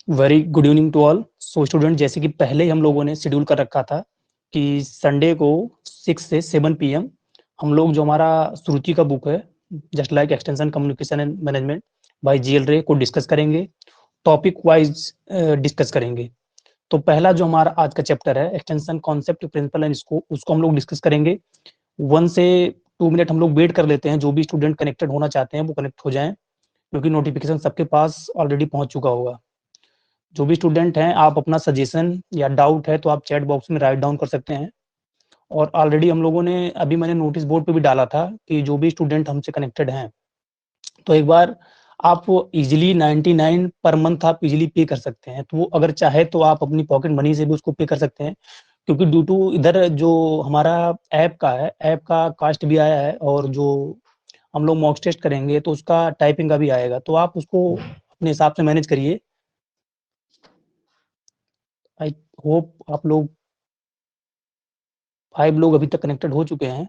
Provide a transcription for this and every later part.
Very good evening to all. So student, जैसे कि पहले ही हम लोगों ने शेड्यूल कर रखा था कि संडे को 6 से 7 PM हम लोग जो हमारा सुरुचि का बुक है just like extension communication and management by GL रे को डिस्कस करेंगे, टॉपिक वाइज डिस्कस करेंगे। तो पहला जो हमारा आज का चैप्टर है extension concept principle and scope, उसको हम लोग डिस्कस करेंगे। 1 से 2 मिनट हम लोग वेट कर लेते हैं, जो भी स्टूडेंट कनेक्टेड होना चाहते हैं वो कनेक्ट हो जाएं, क्योंकि नोटिफिकेशन सबके पास ऑलरेडी पहुंच चुका होगा। जो भी स्टूडेंट हैं, आप अपना सजेशन या डाउट है तो आप चैट बॉक्स में राइट डाउन कर सकते हैं। और ऑलरेडी हम लोगों ने अभी मैंने नोटिस बोर्ड पे भी डाला था कि जो भी स्टूडेंट हमसे कनेक्टेड हैं, तो एक बार आप इजीली 99 पर मंथ आप इजीली पे कर सकते हैं। तो वो अगर चाहे तो आप अपनी पॉकेट मनी से भी उसको पे कर सकते हैं, क्योंकि ड्यू टू इधर जो हमारा ऐप का है, ऐप का कास्ट भी आया है, और जो हम लोग मॉक टेस्ट करेंगे तो उसका टाइपिंग का भी आएगा, तो आप उसको अपने हिसाब से मैनेज करिए। आई होप आप लोग 5 लोग अभी तक कनेक्टेड हो चुके हैं।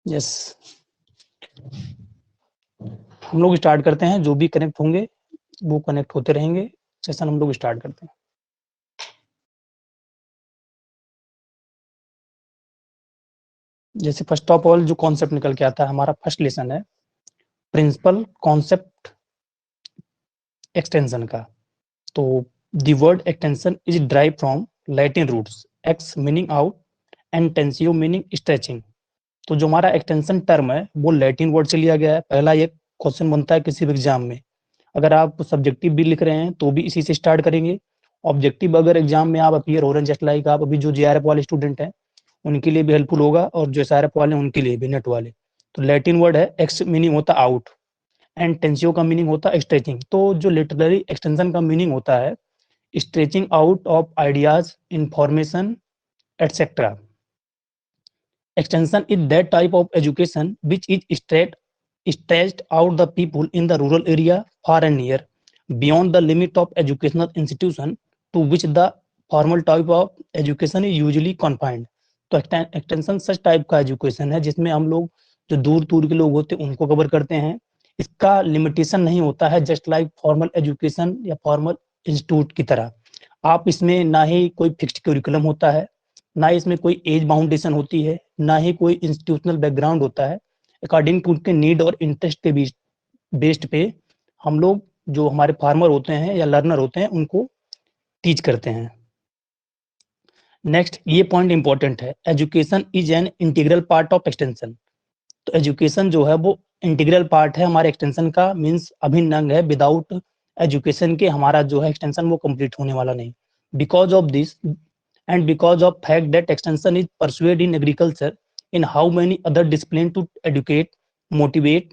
यस, हम लोग स्टार्ट करते हैं। जो भी कनेक्ट होंगे वो कनेक्ट होते रहेंगे। सेशन हम लोग स्टार्ट करते हैं। जैसे फर्स्ट ऑफ ऑल जो कॉन्सेप्ट निकल के आता है, हमारा फर्स्ट लेसन है प्रिंसिपल कॉन्सेप्ट एक्सटेंशन का। तो the word extension is drive from Latin roots ex meaning out and tensio meaning stretching. तो जो हमारा एक्सटेंशन टर्म है वो लैटिन वर्ड से लिया गया है। पहला ये क्वेश्चन बनता है किसी भी एग्जाम में, अगर आप सब्जेक्टिव भी लिख रहे हैं तो भी इसी से स्टार्ट करेंगे। ऑब्जेक्टिव अगर एग्जाम में आप अपीयर हो रहे हैं, जस्ट लाइक आप अभी जो जेआरएफ वाले स्टूडेंट हैं उनके लिए भी हेल्पफुल होगा, और जो एसआरएफ वाले हैं उनके लिए भी, नेट वाले। तो लैटिन वर्ड है, एक्स मीनिंग होता आउट एंड टेंसियो का मीनिंग होता है स्ट्रेचिंग। तो जो लिटररी एक्सटेंशन का मीनिंग होता है stretching out of ideas, information, etcetera. Extension is that type of education which is stretched out the people in the rural area far and near, beyond the limit of educational institution to which the formal type of education is usually confined. तो extension such type का education है जिसमें हम लोग जो दूर दूर के लोग होते हैं उनको कवर करते हैं। इसका लिमिटेशन नहीं होता है, जस्ट लाइक फॉर्मल एजुकेशन या फॉर्मल इंस्टीट्यूट की तरह। आप इसमें ना ही कोई फिक्स्ड करिकुलम होता है, ना इसमें कोई एज बाउंडेशन होती है, ना ही कोई इंस्टीट्यूशनल बैकग्राउंड होता है। अकॉर्डिंग टू उनके नीड और इंटरेस्ट के बीच बेस्ड पे हम लोग जो हमारे फार्मर होते हैं या लर्नर होते हैं उनको टीच करते हैं। नेक्स्ट, ये पॉइंट इंपॉर्टेंट है, education is an integral part of extension. तो एजुकेशन जो है वो इंटीग्रल पार्ट है हमारे एक्सटेंशन का, मीन्स अभिन्न अंग है। विदाउट एजुकेशन के हमारा जो है एक्सटेंशन वो कंप्लीट होने वाला नहीं। Because of this and because of fact that extension is pursued in agriculture in how many other discipline to educate, motivate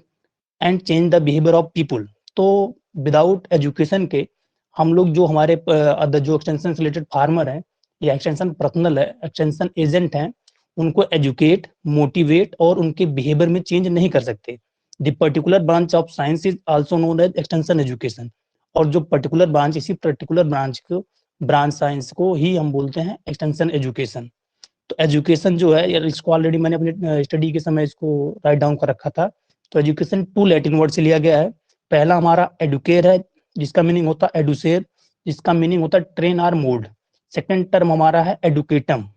and change the behavior of people। तो without education के हम लोग जो हमारे अदर जो एक्सटेंशन से related farmer हैं या एक्सटेंशन पर्सनल है, एक्सटेंशन एजेंट हैं, उनको एजुकेट, मोटिवेट और उनके बिहेवियर में चेंज नहीं कर सकते। The particular branch of science is also known as extension education. और जो पर्टिकुलर ब्रांच, इसी पर्टिकुलर ब्रांच को, ब्रांच साइंस को ही हम बोलते हैं एक्सटेंशन एजुकेशन। तो एजुकेशन जो है, इसको ऑलरेडी मैंने अपने स्टडी के समय इसको राइट डाउन कर रखा था। तो एजुकेशन 2 लैटिन वर्ड से लिया गया है। पहला हमारा एडुकेर है, जिसका मीनिंग होता है एडुसेर, जिसका मीनिंग होता है train are mode. Second term हमारा है एडुकेटम,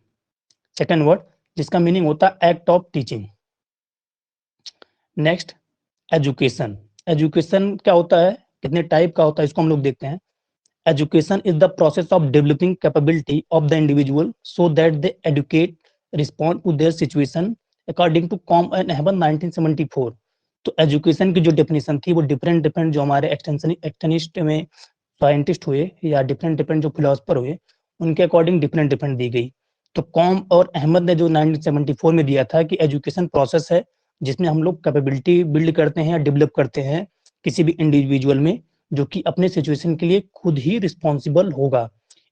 सेकंड वर्ड, जिसका मीनिंग होता है act of teaching. Next, education. Education क्या होता है, कितने टाइप का होता है, इसको हम लोग देखते हैं। Education is the process of developing capability of the individual so that they educate, respond to their situation according to Com and Ahmed 1974। तो एजुकेशन की जो डेफिनेशन थी वो डिफरेंट जो हमारे एक्सटेंशनिस्ट में साइंटिस्ट हुए या डिफरेंट जो फिलोसफर हुए उनके अकॉर्डिंग डिफरेंट दी गई। तो कॉम और अहमद ने जो 1974 में दिया था कि एजुकेशन प्रोसेस है जिसमें हम लोग कैपेबिलिटी बिल्ड करते हैं या डेवलप करते हैं किसी भी इंडिविजुअल में, जो कि अपने सिचुएशन के लिए खुद ही रिस्पॉन्सिबल होगा।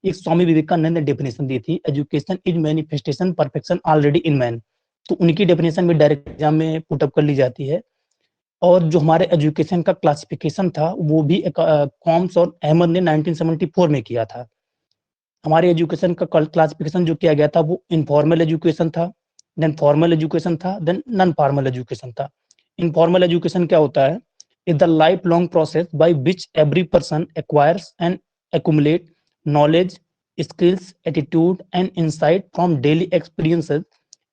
एक स्वामी विवेकानंद ने डेफिनेशन दी थी, education is manifestation perfection already in man. तो उनकी डेफिनेशन भी डायरेक्ट एग्जाम में पुटअप कर ली जाती है। और जो हमारे एजुकेशन का क्लासिफिकेशन था वो भी कॉम्स और अहमद ने 1974 में किया था। हमारे एजुकेशन का क्लासिफिकेशन जो किया गया था वो इनफॉर्मल एजुकेशन था, देन फॉर्मल एजुकेशन था, देन नॉन फॉर्मल एजुकेशन था। इनफॉर्मल एजुकेशन क्या होता है? Is the life long process by which every person acquires and accumulate knowledge, skills, attitude, and insight from daily experiences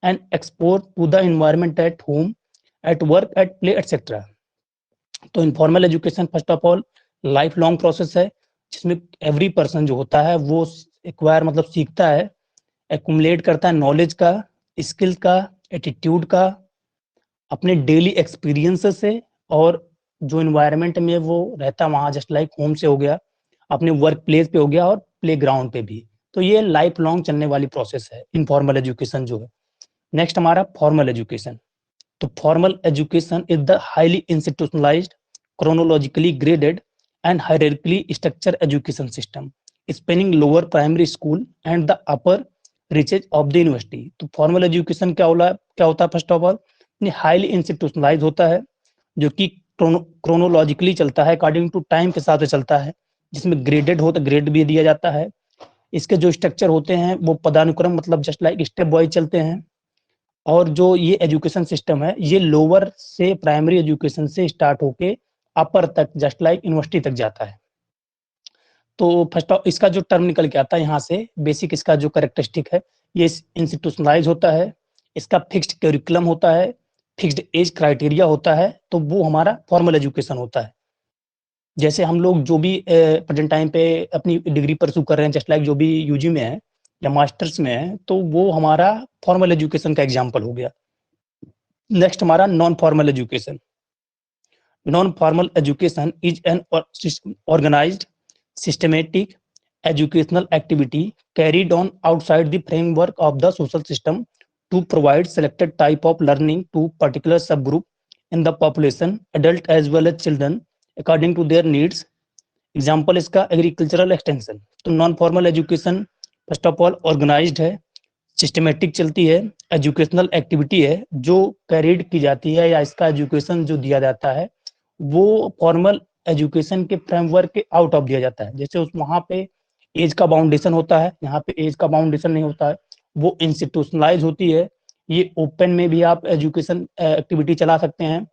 and export to the environment at home, at work, at play, etc. तो informal education first of all life long process है, जिसमें every person जो होता है वो acquire मतलब सीखता है, एक्यूमुलेट करता है नॉलेज का, स्किल का, एटीट्यूड का, अपने डेली एक्सपीरियंसेस से, और जो इन्वायरमेंट में वो रहता है वहाँ, जस्ट लाइक होम से हो गया, अपने वर्क प्लेस पे हो गया, और प्ले ग्राउंड पे भी। तो ये लाइफ लॉन्ग चलने वाली प्रोसेस है इनफॉर्मल एजुकेशन जो है। नेक्स्ट हमारा फॉर्मल एजुकेशन। तो formal education is the highly institutionalised, chronologically graded and hierarchically structured education system spanning lower primary school and the upper reaches of the university। तो formal education क्या होता है? First of all highly institutionalise होता है, जो कि chronologically चलता है, अकॉर्डिंग टू टाइम के साथ चलता है, जिसमें ग्रेडेड होता है, ग्रेड भी दिया जाता है। इसके जो स्ट्रक्चर होते हैं वो पदानुक्रम मतलब जस्ट लाइक स्टेप वाइज चलते हैं। और जो ये एजुकेशन सिस्टम है ये लोअर से प्राइमरी एजुकेशन से स्टार्ट होके अपर तक जस्ट लाइक यूनिवर्सिटी तक जाता है। तो फर्स्ट ऑफ इसका जो टर्म निकल के आता है यहाँ से, बेसिक इसका जो कैरेक्टरिस्टिक है, ये इंस्टीट्यूशनलाइज होता है, इसका फिक्स्ड करिकुलम होता है, फिक्स्ड एज क्राइटेरिया होता है। तो वो हमारा फॉर्मल एजुकेशन होता है। जैसे हम लोग जो भी प्रेजेंट टाइम पे अपनी डिग्री परस्यू कर रहे हैं, जस्ट लाइक जो भी यूजी में है या मास्टर्स में है, तो वो हमारा फॉर्मल एजुकेशन का एग्जाम्पल हो गया। नेक्स्ट हमारा non formal education. Non-formal education is an organized, systematic educational activity carried on outside the framework of the social system to provide selected type of learning to particular subgroup in the population, adult as well as children, according to their needs. Example इसका agricultural extension. तो non formal education first of all organised है, systematic चलती है, educational activity है जो carried की जाती है, या इसका एजुकेशन जो दिया जाता है वो फॉर्मल एजुकेशन के फ्रेमवर्क के आउट ऑफ दिया जाता है। जैसे उस वहाँ पे एज का बाउंडेशन होता है, यहाँ पे एज का बाउंडेशन नहीं होता है, वो इंस्टीट्यूशनलाइज होती है। ये ओपन में भी आप एजुकेशन एक्टिविटी चला सकते हैं,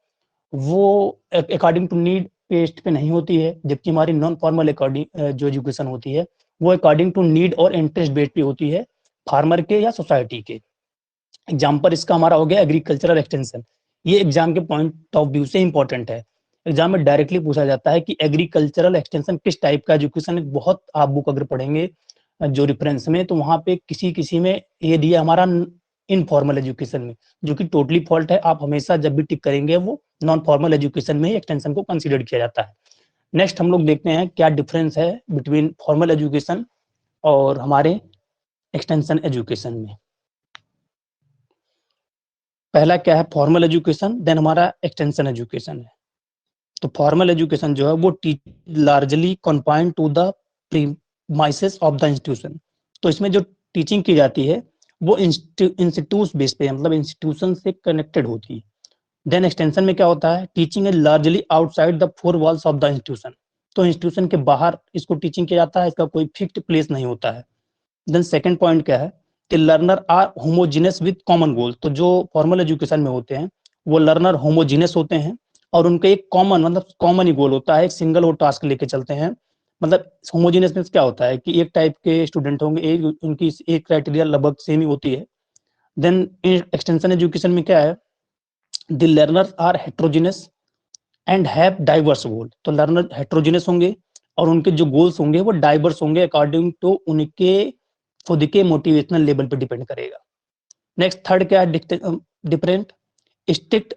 वो अकॉर्डिंग टू नीड बेस्ड पे नहीं होती है। जबकि हमारी नॉन फॉर्मल अकॉर्डिंग जो एजुकेशन होती है वो अकॉर्डिंग टू नीड और इंटरेस्ट बेस्ड पे होती है, फार्मर के या सोसाइटी के। एग्जाम्पल इसका हमारा हो गया एग्रीकल्चरल एक्सटेंशन। ये एग्जाम के पॉइंट ऑफ व्यू से इंपॉर्टेंट है, एग्जाम में डायरेक्टली पूछा जाता है कि एग्रीकल्चरल एक्सटेंशन किस टाइप का एजुकेशन है। बहुत आप बुक अगर पढ़ेंगे जो रेफरेंस में, तो वहाँ पे किसी में ये दिया हमारा इनफॉर्मल एजुकेशन में, जो कि टोटली फॉल्ट है। आप हमेशा जब भी टिक करेंगे वो नॉन फॉर्मल एजुकेशन में ही एक्सटेंशन को कंसिडर किया जाता है। नेक्स्ट हम लोग देखते हैं क्या डिफरेंस है बिटवीन फॉर्मल एजुकेशन और हमारे एक्सटेंशन एजुकेशन में। पहला क्या है? फॉर्मल एजुकेशन, देन हमारा एक्सटेंशन एजुकेशन है। तो फॉर्मल एजुकेशन जो है वो largely confined to the premises of the institution. तो इसमें जो टीचिंग की जाती है वो इंस्टीट्यूट बेस पे, मतलब इंस्टीट्यूशन से कनेक्टेड होती है। देन एक्सटेंशन में क्या होता है? Teaching is largely outside the four walls of the institution. तो इंस्टीट्यूशन के बाहर इसको टीचिंग किया जाता है, इसका कोई फिक्स्ड प्लेस नहीं होता है। देन सेकंड पॉइंट क्या है कि learner are homogeneous with common goal. तो जो फॉर्मल एजुकेशन में होते हैं वो लर्नर होमोजीनियस होते हैं और उनका एक कॉमन मतलब कॉमन ही गोल होता है, एक सिंगल वो टास्क लेके चलते हैं। मतलब होमोजीनियस में क्या होता है कि एक टाइप के स्टूडेंट होंगे, एक उनकी एक क्राइटेरिया लगभग सेम ही होती है। देन एक्सटेंशन एजुकेशन में क्या है? The learners are heterogeneous and have diverse goal. तो लर्नर हेट्रोजीनियस होंगे और उनके जो गोल्स होंगे वो डाइवर्स होंगे, अकॉर्डिंग टू उनके खुद के मोटिवेशनल लेवल पे डिपेंड करेगा। नेक्स्ट थर्ड क्या है? Different strict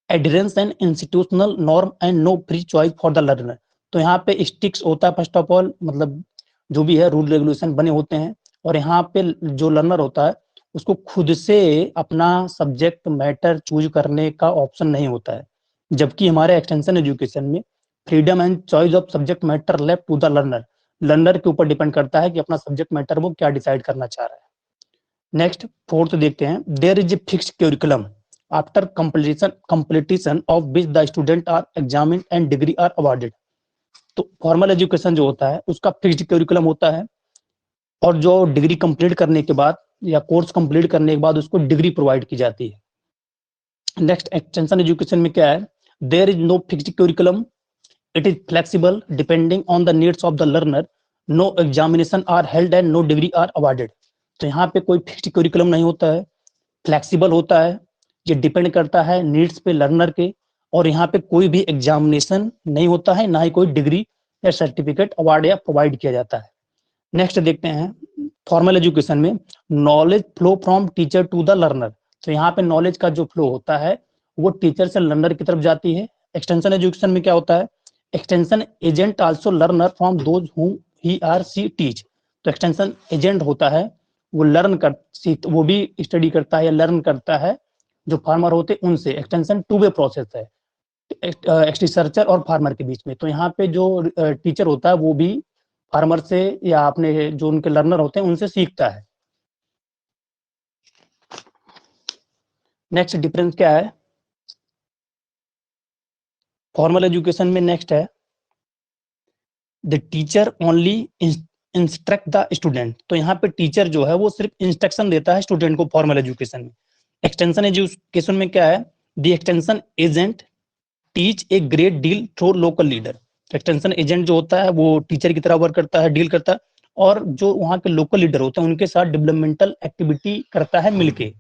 adherence and institutional norm and no free choice for the learner. तो यहाँ पे स्टिक्स होता है फर्स्ट ऑफ ऑल, मतलब जो भी है रूल रेगुलेशन बने होते हैं, और यहाँ पे जो लर्नर होता है उसको खुद से अपना सब्जेक्ट मैटर चूज करने का ऑप्शन नहीं होता है। जबकि हमारे एक्सटेंशन एजुकेशन में freedom and choice of subject matter left to the learner, learner के ऊपर डिपेंड करता है कि अपना सब्जेक्ट मैटर वो क्या डिसाइड करना चाह रहा है। नेक्स्ट फोर्थ देखते हैं, there is a fixed curriculum after completion of which the student are examined and degree are awarded. तो फॉर्मल एजुकेशन जो होता है उसका फिक्स्ड करिकुलम होता है, और जो डिग्री कंप्लीट करने के बाद या कोर्स कंप्लीट करने के बाद उसको डिग्री प्रोवाइड की जाती है। नेक्स्ट एक्सटेंशन एजुकेशन में क्या है, there is no fixed curriculum, it is flexible depending on the needs of the learner, no examination are held and no degree are awarded. तो यहाँ पे कोई फिक्स्ड करिकुलम नहीं होता है, फ्लेक्सिबल होता है, ये डिपेंड करता है नीड्स पे लर्नर के, और यहाँ पे कोई भी एग्जामिनेशन नहीं होता है, ना ही कोई डिग्री या सर्टिफिकेट अवार्ड या प्रोवाइड किया जाता है। नेक्स्ट देखते हैं, फॉर्मल एजुकेशन में knowledge flow from teacher to the learner. तो यहाँ पे नॉलेज का जो फ्लो होता है वो टीचर से लर्नर की तरफ जाती है। एक्सटेंशन एजुकेशन में क्या होता है, extension agent also learner from those whom he or she teach. तो एक्सटेंशन एजेंट होता है वो वो भी स्टडी करता है या लर्न करता है जो फार्मर होते हैं उनसे। एक्सटेंशन टू वे प्रोसेस है रिसर्चर और फार्मर के बीच में। तो यहाँ पे जो टीचर होता है वो भी फार्मर से या अपने जो उनके लर्नर होते हैं उनसे सीखता है। नेक्स्ट डिफरेंस क्या है फॉर्मल एजुकेशन में, नेक्स्ट है the teacher only instruct the student. तो यहाँ पे टीचर जो है वो सिर्फ इंस्ट्रक्शन देता है स्टूडेंट को फॉर्मल एजुकेशन में। एक्सटेंशन एजुकेशन में क्या है, the extension agent teach a great deal through local leader. Extension agent जो होता है वो टीचर की तरह वर्क करता है, डील करता है, और जो वहाँ के लोकल लीडर होते हैं उनके साथ डेवलपमेंटल एक्टिविटी करता है मिलके।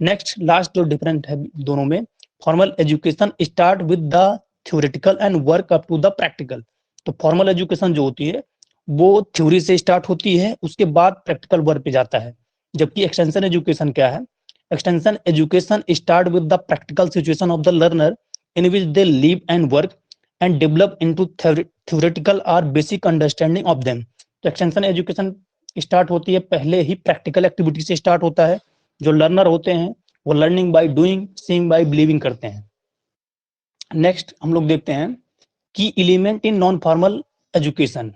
नेक्स्ट लास्ट जो डिफरेंट है दोनों में, formal education start with the theoretical and work up to the practical. तो फॉर्मल एजुकेशन जो होती है वो थ्योरी से स्टार्ट होती है, उसके बाद प्रैक्टिकल वर्क पे जाता है। जबकि एक्सटेंशन एजुकेशन क्या है, extension education start with the practical situation of the learner in which they live and work and develop into theoretical or basic understanding of them। तो एक्सटेंशन एजुकेशन स्टार्ट होती है पहले ही प्रैक्टिकल एक्टिविटी से start होता है। जो learner होते हैं वो learning by doing, seeing by believing करते हैं। नेक्स्ट हम लोग देखते हैं key element in non formal education.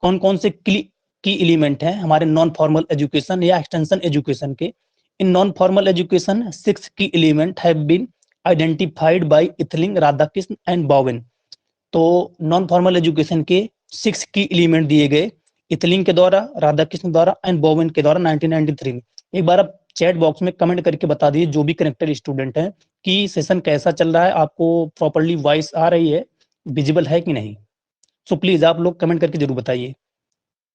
कौन कौन से की एलिमेंट हैं हमारे नॉन फॉर्मल एजुकेशन या एक्सटेंशन एजुकेशन के। In non formal education 6 key element have been identified by Etling, Radhakrishna and बॉवेन। तो नॉन फॉर्मल एजुकेशन के 6 की एलिमेंट दिए गए इथलिंग के द्वारा, राधाकृष्ण द्वारा एंड बॉवेन के द्वारा 1993 में। एक बार आप चैट बॉक्स में कमेंट करके बता दीजिए जो भी कनेक्टेड स्टूडेंट हैं कि सेशन कैसा चल रहा है, आपको प्रॉपर्ली वॉइस आ रही है, विजिबल है कि नहीं। सो प्लीज आप लोग कमेंट करके जरूर बताइए।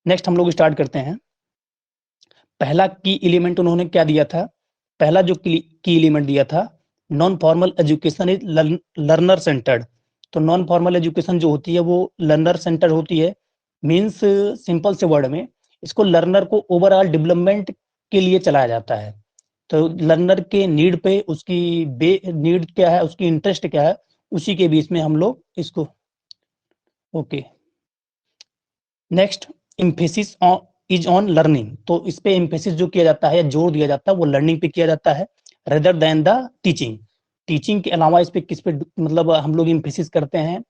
नेक्स्ट हम लोग स्टार्ट करते हैं। पहला की एलिमेंट उन्होंने क्या दिया था, पहला जो की एलिमेंट दिया था, non formal education is learner centred. तो नॉन फॉर्मल एजुकेशन जो होती है वो लर्नर सेंटर होती है। मीन्स सिंपल से वर्ड में इसको लर्नर को ओवरऑल डेवलपमेंट के लिए चलाया जाता है। तो लर्नर के नीड पे उसकी नीड क्या है, उसकी इंटरेस्ट क्या है, उसी के बीच में हम लोग इसको okay. Next emphasis is on learning. तो इस पे एम्फेसिस जो किया जाता है, जोर दिया जाता है, वो लर्निंग पे किया जाता है rather than the teaching. Teaching के अलावा इस पे किस पे मतलब हम लोग एम्फेसिस करते हैं,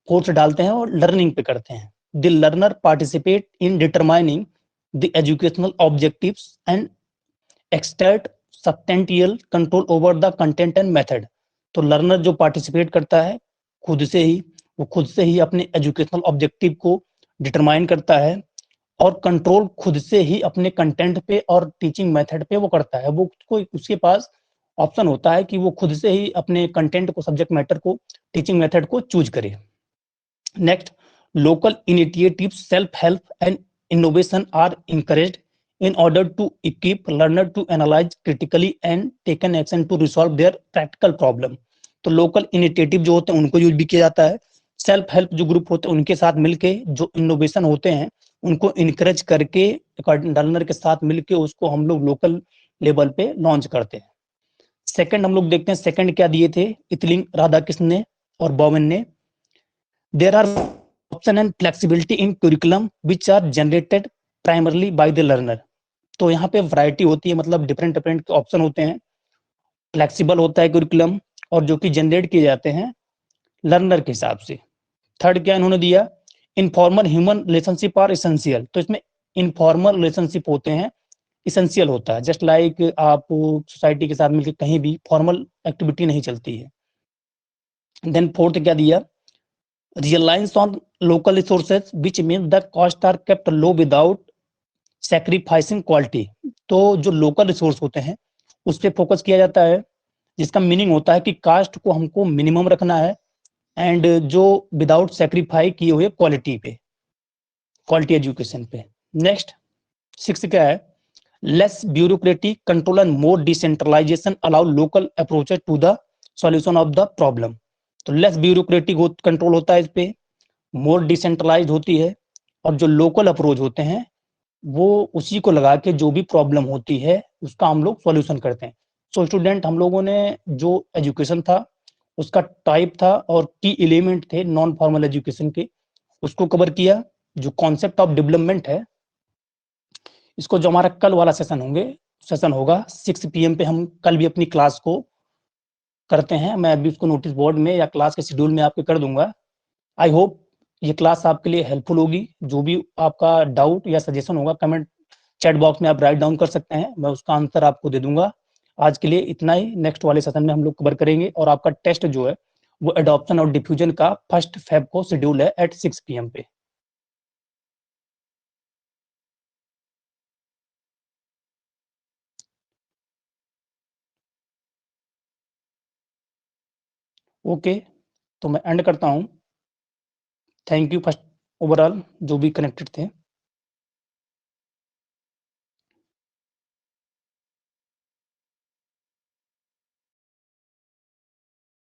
फोर्स डालते हैं और लर्निंग पे करते हैं। The learner participate in determining the educational objectives and exert substantial control over the content and method. तो लर्नर जो पार्टिसिपेट करता है खुद से ही, वो खुद से ही अपने एजुकेशनल ऑब्जेक्टिव को डिटरमाइन करता है और कंट्रोल खुद से ही अपने कंटेंट पे और टीचिंग मेथड पे वो करता है। वो कोई उसके पास ऑप्शन होता है कि वो खुद से ही अपने कंटेंट को, सब्जेक्ट मैटर को, टीचिंग मेथड को चूज करे। Next local initiative, self help and innovation are encouraged in order to equip learner to analyze critically and take an action to resolve their practical problem। तो local initiative जो होते हैं उनको use भी किया जाता है। सेल्फ हेल्प जो ग्रुप होते हैं उनके साथ मिलके जो इनोवेशन होते हैं उनको इनकरेज करके लर्नर के साथ मिलके उसको हम लोग लोकल लेवल पे लॉन्च करते हैं। सेकंड हम लोग देखते हैं, सेकंड क्या दिए थे इथलिंग, राधाकृष्ण ने और बॉवेन ने। There are option and flexibility in curriculum which are generated primarily by the learner. तो यहाँ पे वैरायटी होती है, मतलब डिफरेंट डिफरेंट ऑप्शन होते हैं, फ्लेक्सिबल होता है करिकुलम और जो कि जनरेट किए जाते हैं लर्नर के हिसाब से। थर्ड क्या इन्होंने दिया, informal human relationship are essential, तो इसमें इनफॉर्मल रिलेशनशिप होते हैं, इसेंशियल होता है। जस्ट लाइक आप सोसाइटी के साथ मिलकर कहीं भी फॉर्मल एक्टिविटी नहीं चलती है। देन फोर्थ क्या दिया, reliance on local resources which mean the cost are kept low without sacrificing quality. तो जो लोकल रिसोर्स होते हैं उस पर फोकस किया जाता है, जिसका मीनिंग होता है कि कास्ट को हमको मिनिमम रखना है एंड जो विदाउट सेक्रीफाई किए हुए क्वालिटी पे, क्वालिटी एजुकेशन पे। नेक्स्ट 6 क्या है, less bureaucratic control and more decentralisation allow local approaches to the solution of the problem. तो लेस ब्यूरोक्रेटिक कंट्रोल होता है इस पे, मोर डिसेंट्रलाइज होती है, और जो लोकल अप्रोच होते हैं वो उसी को लगा के जो भी प्रॉब्लम होती है उसका हम लोग सॉल्यूशन करते हैं। सो स्टूडेंट, हम लोगों ने जो एजुकेशन था उसका टाइप था और की एलिमेंट थे नॉन फॉर्मल एजुकेशन के, उसको कवर किया। जो कॉन्सेप्ट ऑफ डेवलपमेंट है, इसको जो हमारा कल वाला सेशन होगा 6 PM पे, हम कल भी अपनी क्लास को करते हैं। मैं अभी उसको नोटिस बोर्ड में या क्लास के शेड्यूल में आपके कर दूंगा। आई होप ये क्लास आपके लिए हेल्पफुल होगी। जो भी आपका डाउट या सजेशन होगा कमेंट चैट बॉक्स में आप राइट डाउन कर सकते हैं, मैं उसका आंसर आपको दे दूंगा। आज के लिए इतना ही, नेक्स्ट वाले सेशन में हम लोग कवर करेंगे। और आपका टेस्ट जो है वो एडॉप्शन और डिफ्यूजन का 1 Feb को शेड्यूल है एट 6 PM पे। ओके, तो मैं एंड करता हूँ। थैंक यू फर्स्ट ओवरऑल जो भी कनेक्टेड थे।